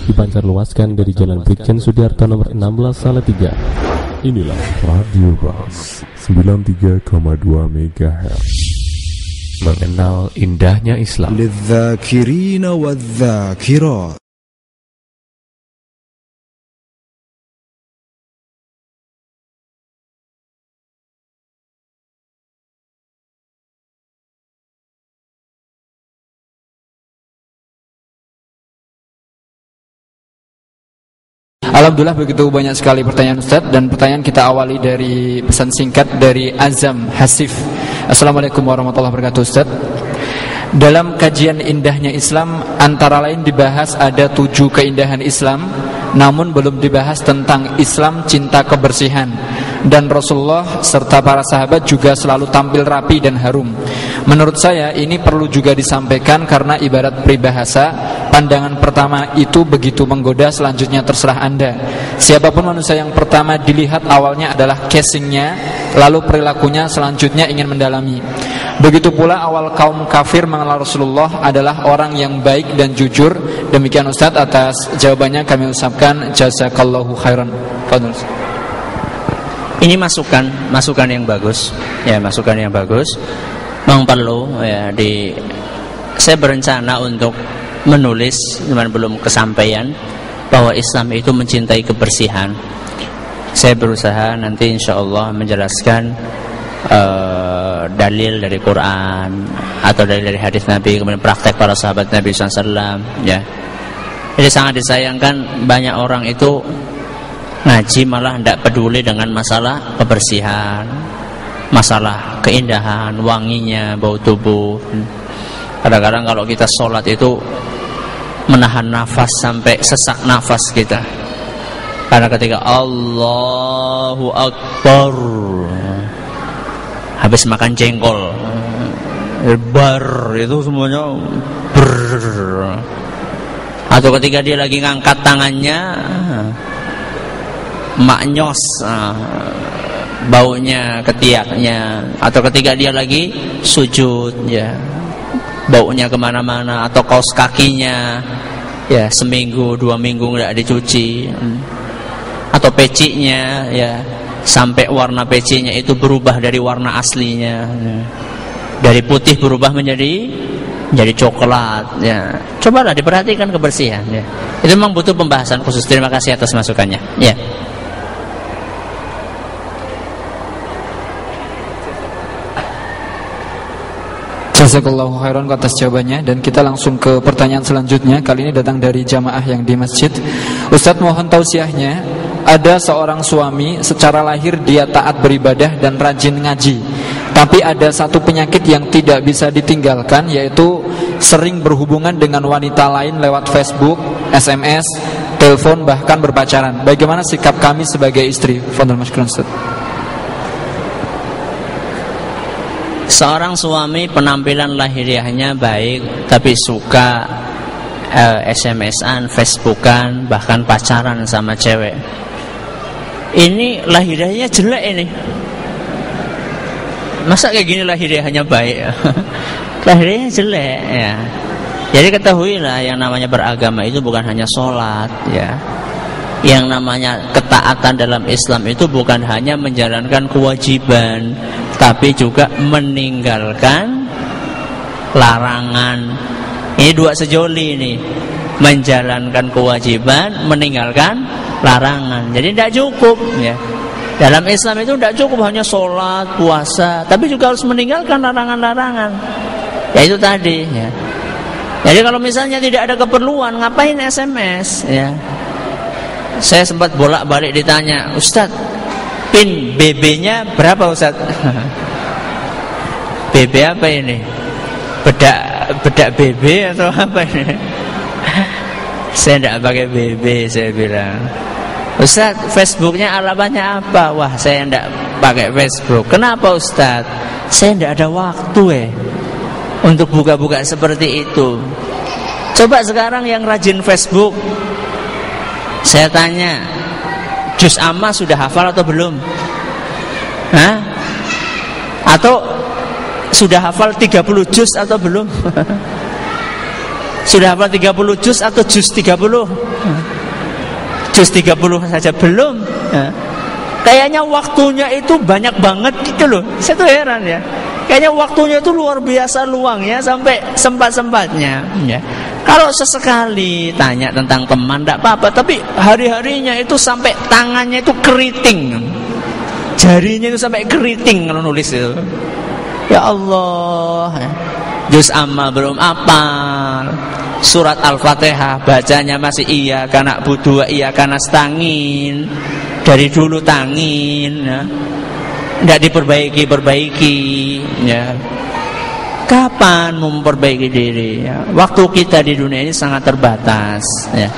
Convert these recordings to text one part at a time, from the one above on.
dipancar luaskan dari Jalan Brigjen Sudiarto nomor 16 Salatiga. Inilah Radio Bas 93,2 MHz. Mengenal indahnya Islam. Lidzakirina wadzakirat. Alhamdulillah begitu banyak sekali pertanyaan Ustaz, dan pertanyaan kita awali dari pesan singkat dari Azam Hasif. Assalamualaikum warahmatullahi wabarakatuh Ustaz. Dalam kajian indahnya Islam antara lain dibahas ada 7 keindahan Islam, namun belum dibahas tentang Islam cinta kebersihan. Dan Rasulullah serta para sahabat juga selalu tampil rapi dan harum. Menurut saya ini perlu juga disampaikan karena ibarat peribahasa, pandangan pertama itu begitu menggoda, selanjutnya terserah Anda. Siapapun manusia yang pertama dilihat awalnya adalah casingnya, lalu perilakunya selanjutnya ingin mendalami. Begitu pula awal kaum kafir mengenal Rasulullah adalah orang yang baik dan jujur. Demikian Ustaz, atas jawabannya kami ucapkan jazakallahu khairan. Fadhil. Ini masukan yang bagus, ya, masukan yang bagus. Memang perlu, ya, saya berencana untuk menulis, cuman belum kesampaian, bahwa Islam itu mencintai kebersihan. Saya berusaha nanti insya Allah menjelaskan dalil dari Quran atau dalil dari hadis Nabi, kemudian praktek para sahabat Nabi SAW, ya. Jadi sangat disayangkan banyak orang itu ngaji malah tidak peduli dengan masalah kebersihan, masalah keindahan, wanginya, bau tubuh. Kadang-kadang kalau kita sholat itu menahan nafas sampai sesak nafas kita, karena ketika Allahu Akbar habis makan jengkol bar itu semuanya ber, atau ketika dia lagi ngangkat tangannya maknyos baunya ketiaknya, atau ketika dia lagi sujud, ya, baunya kemana-mana, atau kaos kakinya ya seminggu 2 minggu nggak dicuci, atau pecinya ya sampai warna pecinya itu berubah dari warna aslinya, dari putih berubah menjadi coklat, ya. Cobalah diperhatikan kebersihan, ya. Itu memang butuh pembahasan khusus. Terima kasih atas masukannya, ya. Jazakallahu khairan atas jawabannya, dan kita langsung ke pertanyaan selanjutnya. Kali ini datang dari jamaah yang di masjid. Ustadz, mohon tausiahnya. Ada seorang suami secara lahir dia taat beribadah dan rajin ngaji, tapi ada satu penyakit yang tidak bisa ditinggalkan, yaitu sering berhubungan dengan wanita lain lewat Facebook, SMS, telepon, bahkan berpacaran. Bagaimana sikap kami sebagai istri? Fadhil mashkurun Ustaz. Seorang suami penampilan lahiriahnya baik, tapi suka SMS-an, Facebookan, bahkan pacaran sama cewek. Ini lahiriahnya jelek ini. Masa kayak gini lahiriahnya baik? Lahiriahnya jelek, ya. Jadi ketahuilah, yang namanya beragama itu bukan hanya sholat, ya. Yang namanya ketaatan dalam Islam itu bukan hanya menjalankan kewajiban, tapi juga meninggalkan larangan. Ini 2 sejoli ini, menjalankan kewajiban, meninggalkan larangan. Jadi tidak cukup, ya. Dalam Islam itu tidak cukup hanya sholat, puasa, tapi juga harus meninggalkan larangan-larangan. Ya itu tadi, ya. Jadi kalau misalnya tidak ada keperluan, ngapain SMS, ya. Saya sempat bolak-balik ditanya, Ustadz, PIN BB-nya berapa Ustadz? BB apa ini? Bedak BB atau apa ini? Saya tidak pakai BB, saya bilang. Ustadz, Facebooknya alamatnya apa? Wah, saya tidak pakai Facebook. Kenapa Ustadz? Saya tidak ada waktu untuk buka-buka seperti itu. Coba sekarang yang rajin Facebook, saya tanya, juz amma sudah hafal atau belum? Hah? Atau sudah hafal 30 juz atau belum? Sudah hafal 30 juz atau juz 30? Juz 30 saja belum. Kayaknya waktunya itu banyak banget gitu loh. Saya tuh heran ya. Kayaknya waktunya itu luar biasa luangnya, sampai sempat-sempatnya ya. Kalau sesekali tanya tentang teman tidak apa-apa, tapi hari-harinya itu sampai tangannya itu keriting, jarinya itu sampai keriting kalau nulis itu. Ya Allah, juz amma belum apal, surat Al-Fatihah bacanya masih iya karena budu iya karena stangin, dari dulu tangin ya. Tidak diperbaiki ya. Kapan memperbaiki diri ya? Waktu kita di dunia ini sangat terbatas ya.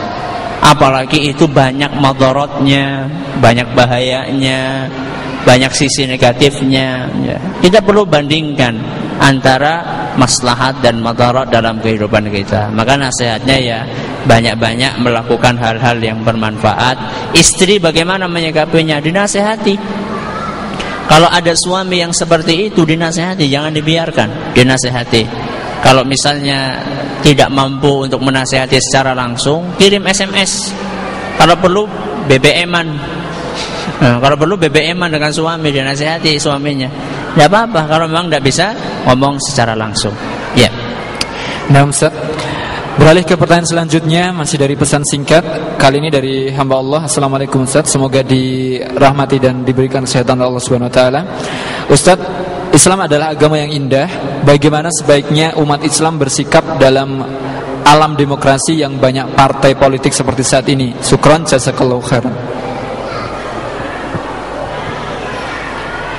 Apalagi itu banyak madharatnya, banyak bahayanya, banyak sisi negatifnya ya. Kita perlu bandingkan antara maslahat dan madharat dalam kehidupan kita. Maka nasihatnya ya banyak-banyak melakukan hal-hal yang bermanfaat. Istri bagaimana menyikapinya? Dinasehati. Kalau ada suami yang seperti itu, dinasehati, jangan dibiarkan, dinasehati. Kalau misalnya tidak mampu untuk menasehati secara langsung, kirim SMS. Kalau perlu BBM-an. Kalau perlu BBM-an dengan suami, dinasehati suaminya. Tidak apa-apa kalau memang tidak bisa ngomong secara langsung. Ya. Nah, Ustaz, beralih ke pertanyaan selanjutnya, masih dari pesan singkat. Kali ini dari hamba Allah. Assalamualaikum Ustaz, semoga dirahmati dan diberikan kesehatan Allah Subhanahu wa taala. Ustaz, Islam adalah agama yang indah. Bagaimana sebaiknya umat Islam bersikap dalam alam demokrasi yang banyak partai politik seperti saat ini? Syukran, jazakallahu khairan.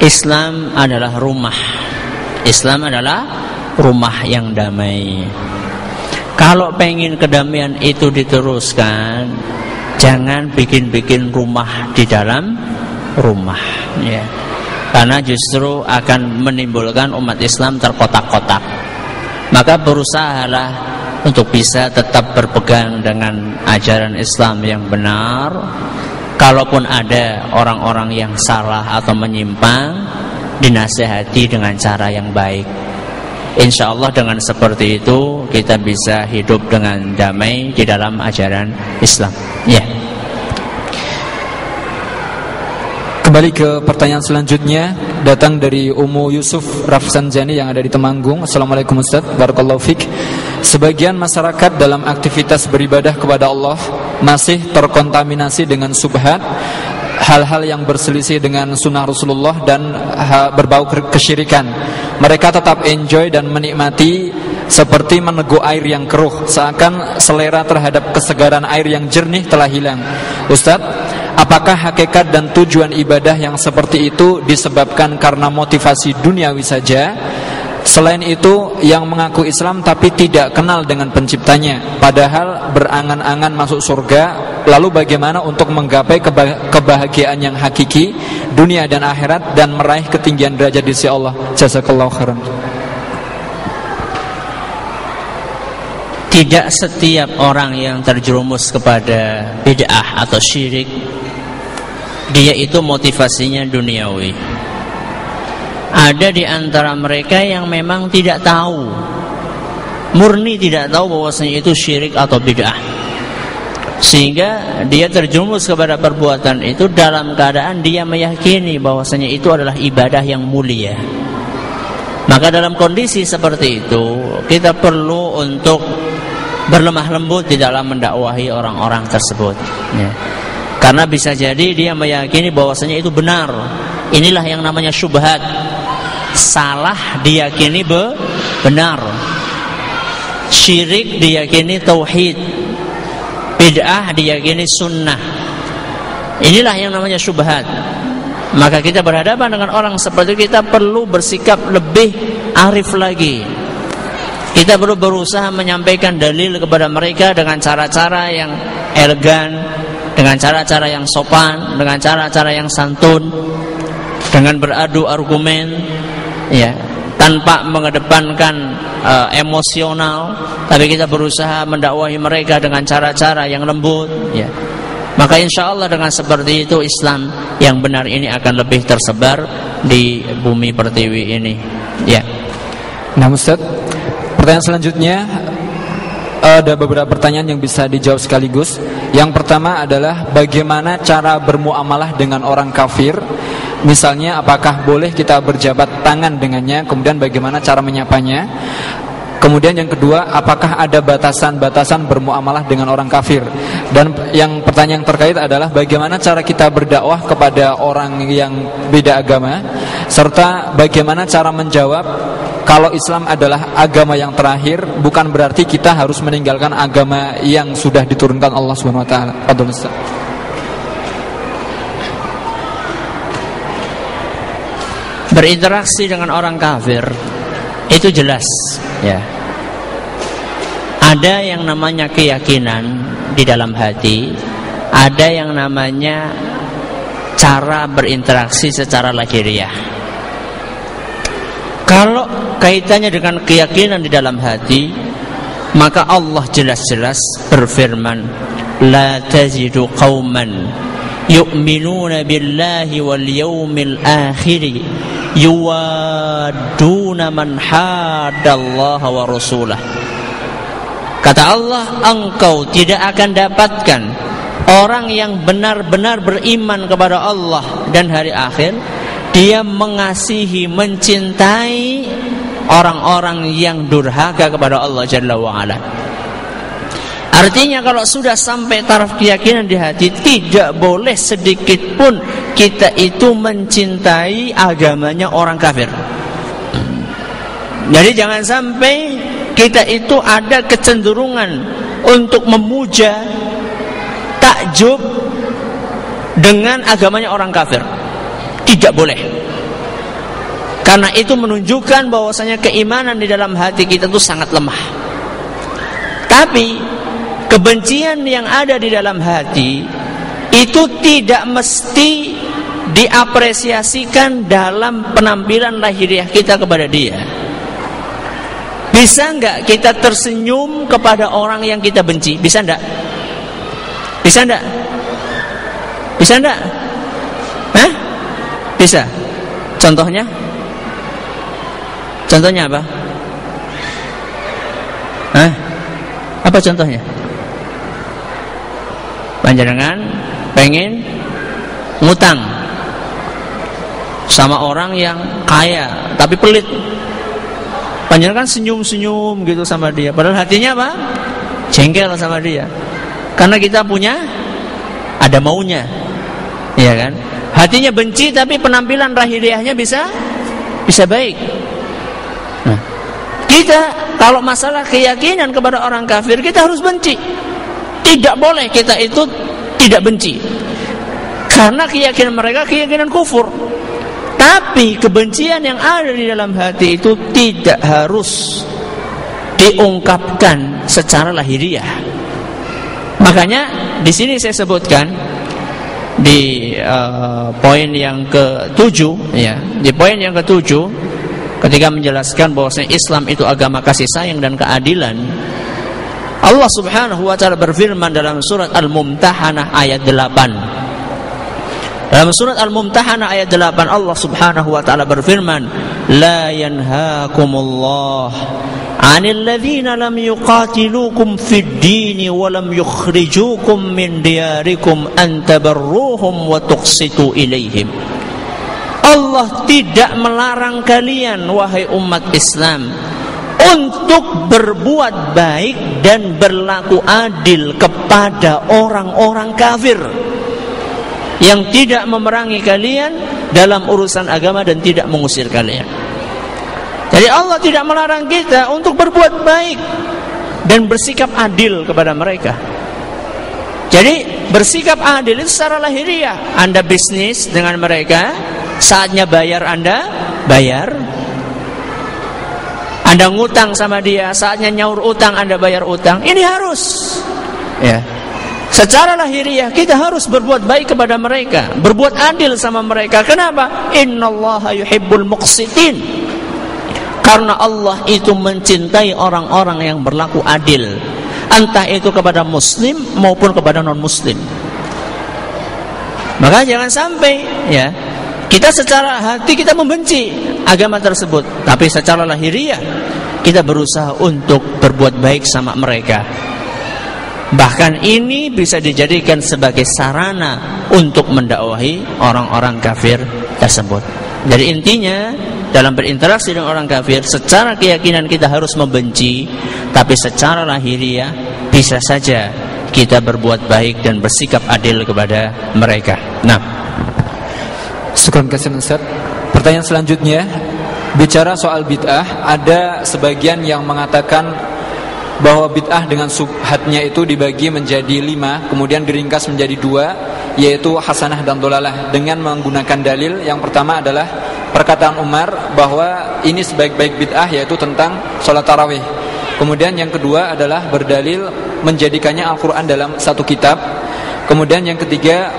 Islam adalah rumah. Islam adalah rumah yang damai. Kalau pengen kedamaian itu diteruskan, jangan bikin-bikin rumah di dalam rumah ya. Karena justru akan menimbulkan umat Islam terkotak-kotak. Maka berusahalah untuk bisa tetap berpegang dengan ajaran Islam yang benar. Kalaupun ada orang-orang yang salah atau menyimpang, dinasehati dengan cara yang baik. Insya Allah dengan seperti itu kita bisa hidup dengan damai di dalam ajaran Islam. Ya. Kembali ke pertanyaan selanjutnya, datang dari Ummu Yusuf Rafsanjani yang ada di Temanggung. Assalamualaikum Ustaz, barakallahu fik. Sebagian masyarakat dalam aktivitas beribadah kepada Allah masih terkontaminasi dengan subhat, hal-hal yang berselisih dengan sunnah Rasulullah dan berbau kesyirikan. Mereka tetap enjoy dan menikmati seperti meneguk air yang keruh, seakan selera terhadap kesegaran air yang jernih telah hilang. Ustadz, apakah hakikat dan tujuan ibadah yang seperti itu disebabkan karena motivasi duniawi saja? Selain itu, yang mengaku Islam tapi tidak kenal dengan penciptanya, padahal berangan-angan masuk surga. Lalu bagaimana untuk menggapai kebahagiaan yang hakiki dunia dan akhirat dan meraih ketinggian derajat di sisi Allah? Jazakallahu khairan. Tidak setiap orang yang terjerumus kepada bid'ah atau syirik, dia itu motivasinya duniawi. Ada di antara mereka yang memang tidak tahu, murni tidak tahu bahwasanya itu syirik atau bid'ah, sehingga dia terjerumus kepada perbuatan itu dalam keadaan dia meyakini bahwasanya itu adalah ibadah yang mulia. Maka dalam kondisi seperti itu kita perlu untuk berlemah lembut di dalam mendakwahi orang-orang tersebut ya. Karena bisa jadi dia meyakini bahwasanya itu benar. Inilah yang namanya syubhat. Salah diyakini benar, syirik diyakini tauhid, bid'ah diyakini sunnah. Inilah yang namanya syubhat. Maka kita berhadapan dengan orang seperti itu, kita perlu bersikap lebih arif lagi. Kita perlu berusaha menyampaikan dalil kepada mereka dengan cara-cara yang elegan, dengan cara-cara yang sopan, dengan cara-cara yang santun, dengan beradu argumen ya, tanpa mengedepankan emosional, tapi kita berusaha mendakwahi mereka dengan cara-cara yang lembut ya. Maka insya Allah dengan seperti itu Islam yang benar ini akan lebih tersebar di bumi pertiwi ini ya. Nah Ustaz, pertanyaan selanjutnya ada beberapa pertanyaan yang bisa dijawab sekaligus. Yang pertama adalah bagaimana cara bermuamalah dengan orang kafir. Misalnya apakah boleh kita berjabat tangan dengannya, kemudian bagaimana cara menyapanya. Kemudian yang kedua, apakah ada batasan-batasan bermuamalah dengan orang kafir. Dan yang pertanyaan terkait adalah bagaimana cara kita berdakwah kepada orang yang beda agama, serta bagaimana cara menjawab kalau Islam adalah agama yang terakhir, bukan berarti kita harus meninggalkan agama yang sudah diturunkan Allah Subhanahu wa taala. Berinteraksi dengan orang kafir itu jelas, ya. Ada yang namanya keyakinan di dalam hati, ada yang namanya cara berinteraksi secara lahiriah. Kalau kaitannya dengan keyakinan di dalam hati, maka Allah jelas-jelas berfirman, la tajidu qauman yu'minuna billahi wal yawmil akhiri yuwadduna man haddallaha wa rasulah. Kata Allah, engkau tidak akan dapatkan orang yang benar-benar beriman kepada Allah dan hari akhir, dia mengasihi, mencintai orang-orang yang durhaka kepada Allah Jalla wa'ala. Artinya kalau sudah sampai taraf keyakinan di hati, tidak boleh sedikit pun kita itu mencintai agamanya orang kafir. Jadi jangan sampai kita itu ada kecenderungan untuk memuja, takjub dengan agamanya orang kafir. Tidak boleh. Karena itu menunjukkan bahwasanya keimanan di dalam hati kita itu sangat lemah. Tapi kebencian yang ada di dalam hati itu tidak mesti diapresiasikan dalam penampilan lahiriah kita kepada dia. Bisa enggak kita tersenyum kepada orang yang kita benci? Bisa enggak? Bisa enggak? Bisa enggak? Hah? Bisa. Contohnya? Contohnya apa? Hah? Apa contohnya? Panjenengan pengen ngutang sama orang yang kaya tapi pelit. Panjenengan kan senyum-senyum gitu sama dia, padahal hatinya apa? Jengkel sama dia. Karena kita punya ada maunya, iya kan? Hatinya benci tapi penampilan lahiriahnya bisa baik. Nah, kita kalau masalah keyakinan kepada orang kafir, kita harus benci. Tidak boleh kita itu tidak benci, karena keyakinan mereka keyakinan kufur. Tapi kebencian yang ada di dalam hati itu tidak harus diungkapkan secara lahiriah. Makanya di sini saya sebutkan di poin yang ke-7, ya, di poin yang ke-7 ketika menjelaskan bahwasanya Islam itu agama kasih sayang dan keadilan. Allah Subhanahu wa taala berfirman dalam surat Al-Mumtahanah ayat 8. Dalam surat Al-Mumtahanah ayat 8 Allah Subhanahu wa taala berfirman, la yanhaakumullah 'anil ladzina lam yuqatilukum fid din wa lam yukhrijukum min diyarikum an tabarruhum wa tuqsitu ilaihim. Allah tidak melarang kalian wahai umat Islam untuk berbuat baik dan berlaku adil kepada orang-orang kafir yang tidak memerangi kalian dalam urusan agama dan tidak mengusir kalian. Jadi Allah tidak melarang kita untuk berbuat baik dan bersikap adil kepada mereka. Jadi bersikap adil itu secara lahiriah. Anda bisnis dengan mereka, saatnya bayar Anda bayar. Anda ngutang sama dia, saatnya nyaur utang Anda bayar utang. Ini harus, ya. Secara lahiriah kita harus berbuat baik kepada mereka, berbuat adil sama mereka. Kenapa? Innallaha yuhibbul muqsitin. Karena Allah itu mencintai orang-orang yang berlaku adil, entah itu kepada muslim maupun kepada non muslim. Maka jangan sampai, ya, kita secara hati kita membenci agama tersebut, tapi secara lahiriah kita berusaha untuk berbuat baik sama mereka. Bahkan ini bisa dijadikan sebagai sarana untuk mendakwahi orang-orang kafir tersebut. Jadi intinya dalam berinteraksi dengan orang kafir, secara keyakinan kita harus membenci, tapi secara lahiriah bisa saja kita berbuat baik dan bersikap adil kepada mereka. Nah, syukran kasihan Ustaz. Pertanyaan selanjutnya, bicara soal bid'ah, ada sebagian yang mengatakan bahwa bid'ah dengan subhatnya itu dibagi menjadi 5, kemudian diringkas menjadi 2, yaitu hasanah dan dolalah, dengan menggunakan dalil. Yang pertama adalah perkataan Umar bahwa ini sebaik-baik bid'ah, yaitu tentang sholat tarawih. Kemudian yang kedua adalah berdalil menjadikannya Al-Quran dalam satu kitab. Kemudian yang ketiga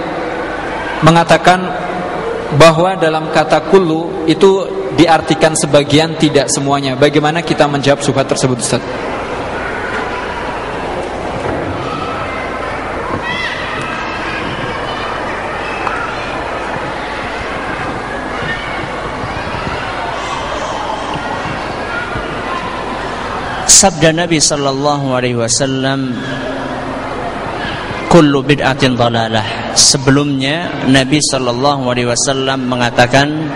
mengatakan bahwa dalam kata kullu itu diartikan sebagian, tidak semuanya. Bagaimana kita menjawab subhat tersebut, Ustaz? Sabda Nabi sallallahu alaihi wasallam, kullu bid'atin dhalalah. Sebelumnya Nabi sallallahu alaihi wasallam mengatakan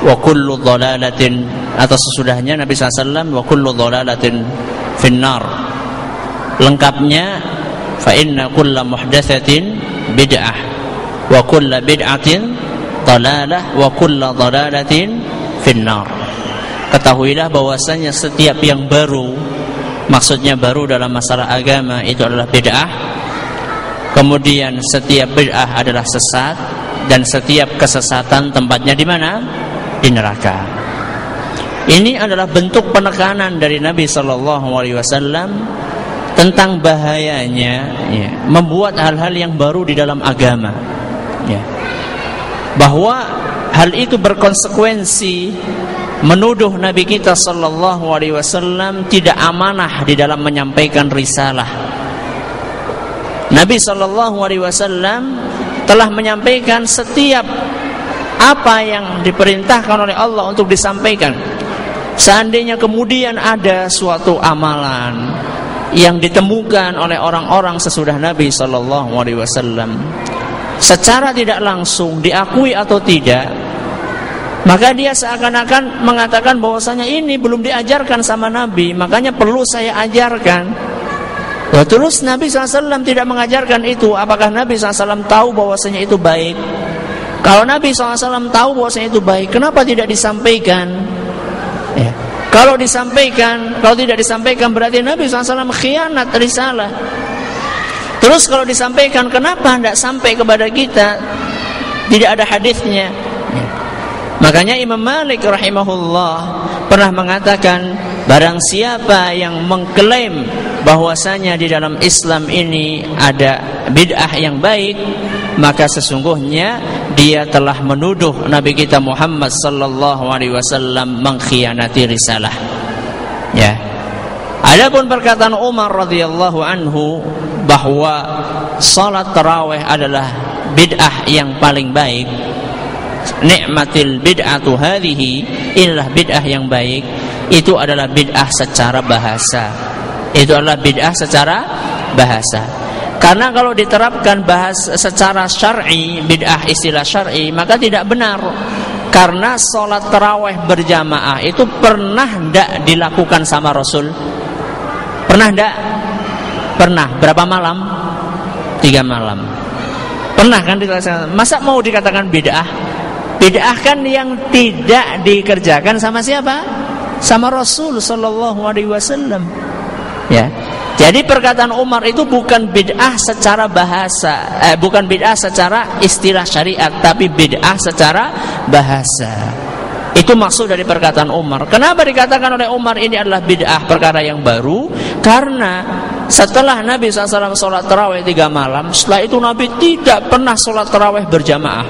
wa kullu dhalalatin, atau sesudahnya Nabi sallallahu alaihi wasallam wa kullu dhalalatin finnar. Lengkapnya fa inna kulla muhdatsatin bid'ah wa kulla bid'atin dhalalah wa kulla dhalalatin finnar. Ketahuilah bahwasanya setiap yang baru, maksudnya baru dalam masalah agama, itu adalah bid'ah. Kemudian setiap bid'ah adalah sesat, dan setiap kesesatan tempatnya di mana? Di neraka. Ini adalah bentuk penekanan dari Nabi SAW tentang bahayanya membuat hal-hal yang baru di dalam agama, bahwa hal itu berkonsekuensi menuduh Nabi kita sallallahu alaihi wasallam tidak amanah di dalam menyampaikan risalah. Nabi sallallahu alaihi wasallam telah menyampaikan setiap apa yang diperintahkan oleh Allah untuk disampaikan. Seandainya kemudian ada suatu amalan yang ditemukan oleh orang-orang sesudah Nabi sallallahu alaihi wasallam secara tidak langsung diakui atau tidak, maka dia seakan-akan mengatakan bahwasanya ini belum diajarkan sama Nabi, makanya perlu saya ajarkan. Terus Nabi SAW tidak mengajarkan itu. Apakah Nabi SAW tahu bahwasanya itu baik? Kalau Nabi SAW tahu bahwasanya itu baik, kenapa tidak disampaikan? Kalau disampaikan, kalau tidak disampaikan berarti Nabi SAW khianat risalah. Terus kalau disampaikan, kenapa tidak sampai kepada kita? Tidak ada hadisnya. Makanya Imam Malik rahimahullah pernah mengatakan, barang siapa yang mengklaim bahwasanya di dalam Islam ini ada bid'ah yang baik, maka sesungguhnya dia telah menuduh Nabi kita Muhammad sallallahu alaihi wasallam mengkhianati risalah. Adapun perkataan Umar radhiyallahu anhu bahwa salat tarawih adalah bid'ah yang paling baik, nikmatil bid'atu hadhihi, inilah bid'ah yang baik, itu adalah bid'ah secara bahasa. Itu adalah bid'ah secara bahasa. Karena kalau diterapkan bahasa secara syar'i, bid'ah istilah syar'i, maka tidak benar. Karena sholat tarawih berjamaah itu pernah tidak dilakukan sama Rasul? Pernah tidak? Pernah. Berapa malam? 3 malam. Pernah kan dilaksanakan? Masa mau dikatakan bid'ah? Bid'ah kan yang tidak dikerjakan sama siapa? Sama Rasul sallallahu alaihi wasallam. Jadi perkataan Umar itu bukan bid'ah secara bahasa, bukan bid'ah secara istilah syariat, tapi bid'ah secara bahasa. Itu maksud dari perkataan Umar. Kenapa dikatakan oleh Umar ini adalah bid'ah, perkara yang baru? Karena setelah Nabi SAW sholat tarawih 3 malam, setelah itu Nabi tidak pernah sholat tarawih berjamaah.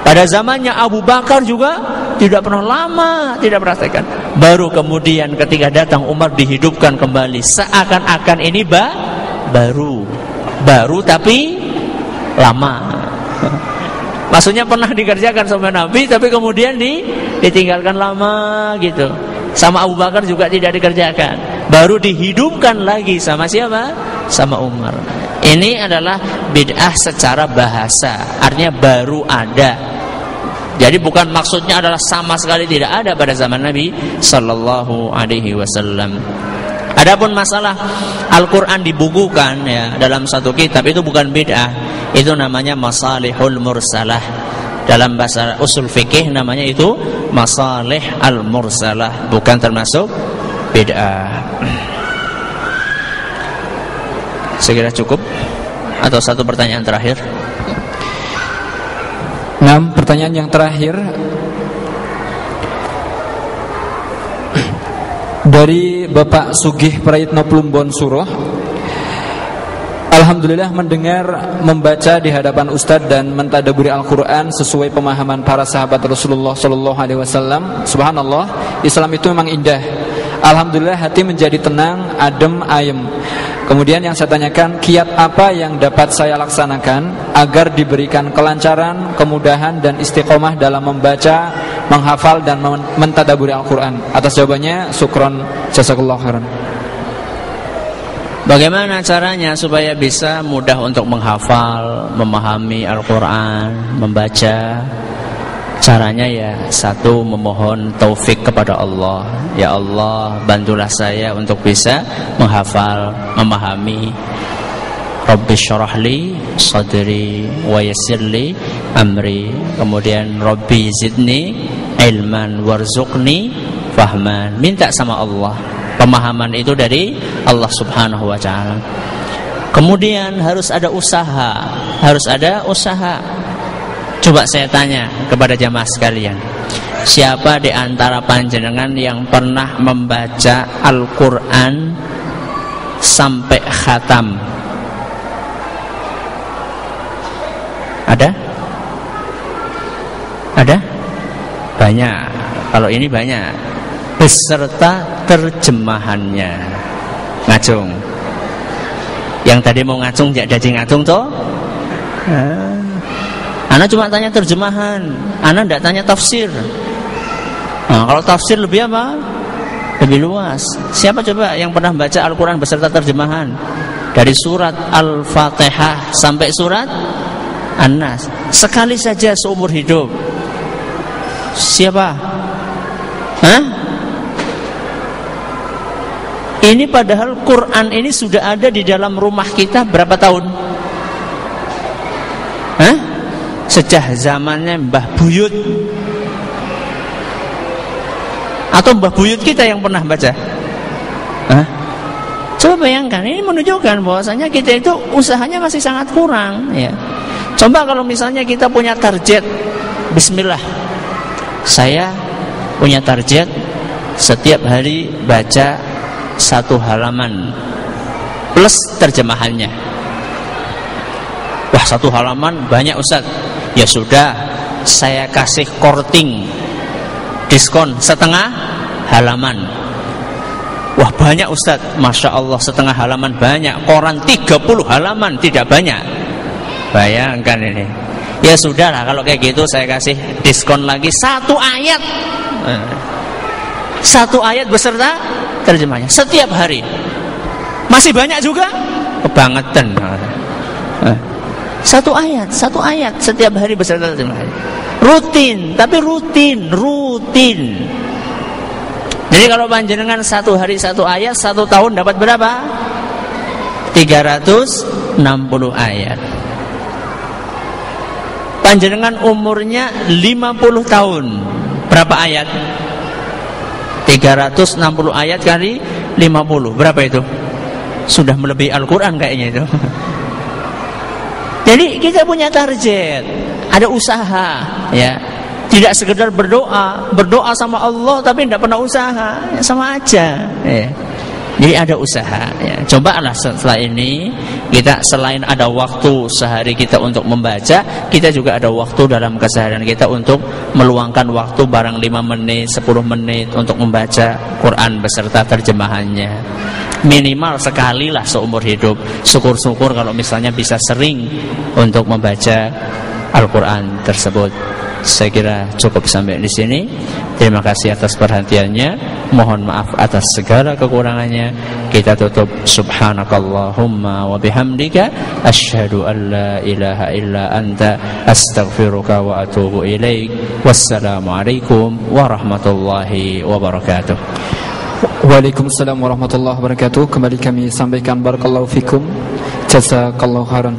Pada zamannya Abu Bakar juga tidak pernah lama, tidak praktekkan. Baru kemudian ketika datang Umar dihidupkan kembali, seakan-akan ini baru tapi lama. Maksudnya pernah dikerjakan sama Nabi, tapi kemudian ditinggalkan lama gitu. Sama Abu Bakar juga tidak dikerjakan. Baru dihidupkan lagi sama siapa? Sama Umar. Ini adalah bid'ah secara bahasa, artinya baru ada. Jadi bukan maksudnya adalah sama sekali tidak ada pada zaman Nabi sallallahu alaihi wasallam. Adapun masalah Al-Qur'an dibukukan ya dalam satu kitab, itu bukan bid'ah, itu namanya masalihul mursalah. Dalam bahasa usul fikih namanya itu masalih al-mursalah, bukan termasuk bid'ah. Sekira cukup atau satu pertanyaan terakhir? Nah, pertanyaan yang terakhir dari Bapak Sugih Prayitno Plumbon Suroh. Alhamdulillah mendengar membaca di hadapan Ustadz dan mentadaburi Al-Quran sesuai pemahaman para sahabat Rasulullah Sallallahu Alaihi Wasallam. Subhanallah, Islam itu memang indah. Alhamdulillah hati menjadi tenang, adem, ayem. Kemudian yang saya tanyakan, kiat apa yang dapat saya laksanakan agar diberikan kelancaran, kemudahan dan istiqomah dalam membaca, menghafal dan mentadaburi Al-Quran? Atas jawabannya, syukron, jazakallahu khairan. Bagaimana caranya supaya bisa mudah untuk menghafal, memahami Al-Quran, membaca? Caranya ya satu, memohon taufik kepada Allah. Ya Allah, bantulah saya untuk bisa menghafal, memahami. Rabbi syrahli sadri wa yassirli amri. Kemudian Rabbi zidni ilman warzuqni fahman. Minta sama Allah. Pemahaman itu dari Allah Subhanahu wa ta'ala. Kemudian harus ada usaha. Harus ada usaha. Coba saya tanya kepada jamaah sekalian, siapa di antara panjenengan yang pernah membaca Al-Quran sampai khatam? Ada? Ada? Banyak. Kalau ini banyak. Beserta terjemahannya. Ngacung. Yang tadi mau ngacung jadi ngacung toh? Ana cuma tanya terjemahan, Ana tidak tanya tafsir. Nah, kalau tafsir lebih apa? Lebih luas. Siapa coba yang pernah baca Al-Quran beserta terjemahan? Dari surat Al-Fatihah sampai surat An-Nas. Sekali saja seumur hidup. Siapa? Hah? Ini padahal Quran ini sudah ada di dalam rumah kita berapa tahun? Hah? Sejak zamannya Mbah Buyut. Atau Mbah Buyut kita yang pernah baca? Hah? Coba bayangkan, ini menunjukkan bahwasanya kita itu usahanya masih sangat kurang ya. Coba kalau misalnya kita punya target, bismillah, saya punya target setiap hari baca 1 halaman plus terjemahannya. Wah, 1 halaman banyak Ustaz. Ya sudah, saya kasih korting, diskon setengah halaman. Wah, banyak Ustaz. Masya Allah, setengah halaman banyak. Koran 30 halaman tidak banyak. Bayangkan ini. Ya sudahlah, kalau kayak gitu saya kasih diskon lagi 1 ayat. 1 ayat beserta terjemahnya setiap hari. Masih banyak juga? Kebangetan. 1 ayat setiap hari beserta terjemahnya. Rutin, tapi rutin. Jadi kalau panjenengan 1 hari 1 ayat, 1 tahun dapat berapa? 360 ayat. Panjenengan umurnya 50 tahun. Berapa ayat? 360 ayat kali 50. Berapa itu? Sudah melebihi Al-Quran kayaknya itu. Jadi kita punya target, ada usaha ya. Tidak sekedar berdoa sama Allah tapi tidak pernah usaha, ya sama aja ya. Jadi ada usaha ya. Cobalah setelah ini kita selain ada waktu sehari kita untuk membaca, kita juga ada waktu dalam keseharian kita untuk meluangkan waktu barang 5 menit, 10 menit untuk membaca Quran beserta terjemahannya. Minimal sekali lah seumur hidup. Syukur-syukur kalau misalnya bisa sering untuk membaca Al-Quran tersebut. Saya kira cukup sampai di sini. Terima kasih atas perhatiannya. Mohon maaf atas segala kekurangannya. Kita tutup subhanakallahumma wa bihamdika asyhadu an la ilaha illa anta astaghfiruka wa atubu ilaik. Wassalamualaikum warahmatullahi wabarakatuh. Waalaikumsalam warahmatullahi wabarakatuh. Kembali kami sampaikan barakallahu fikum, jazakallahu khairan.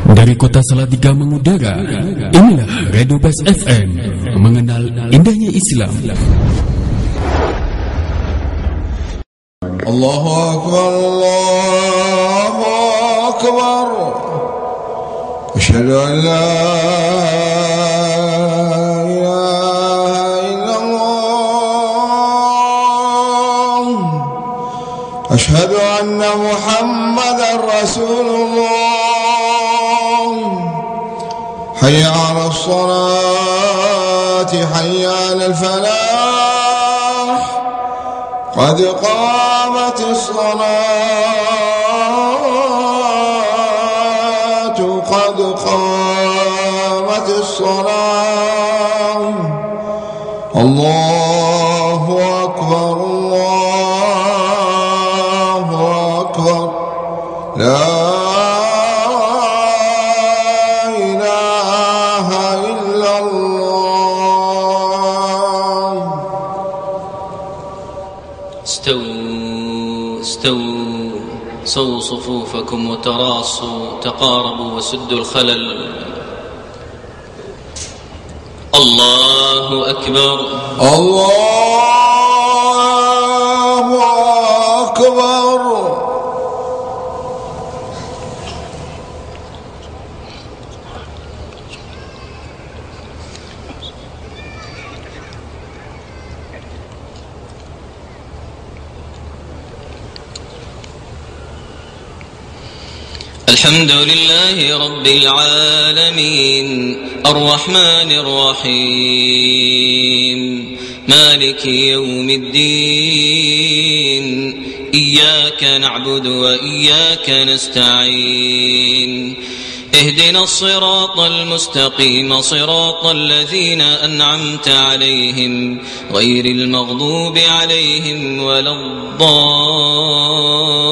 Dari kota Salatiga mengudara, inilah Radio Bas FM, mengenal indahnya Islam. Allahu Akbar, Allahu Akbar. Asyhadu an la أشهد أن محمدا رسول الله حي على الصلاة حي على الفلاح قد قامت الصلاة قد قامت الصلاة الله أكبر لا إله إلا الله. استووا سووا صفوفكم وتراصوا تقاربوا وسدوا الخلل. الله أكبر الله أكبر. الحمد لله رب العالمين الرحمن الرحيم مالك يوم الدين إياك نعبد وإياك نستعين اهدنا الصراط المستقيم صراط الذين أنعمت عليهم غير المغضوب عليهم ولا الضالين.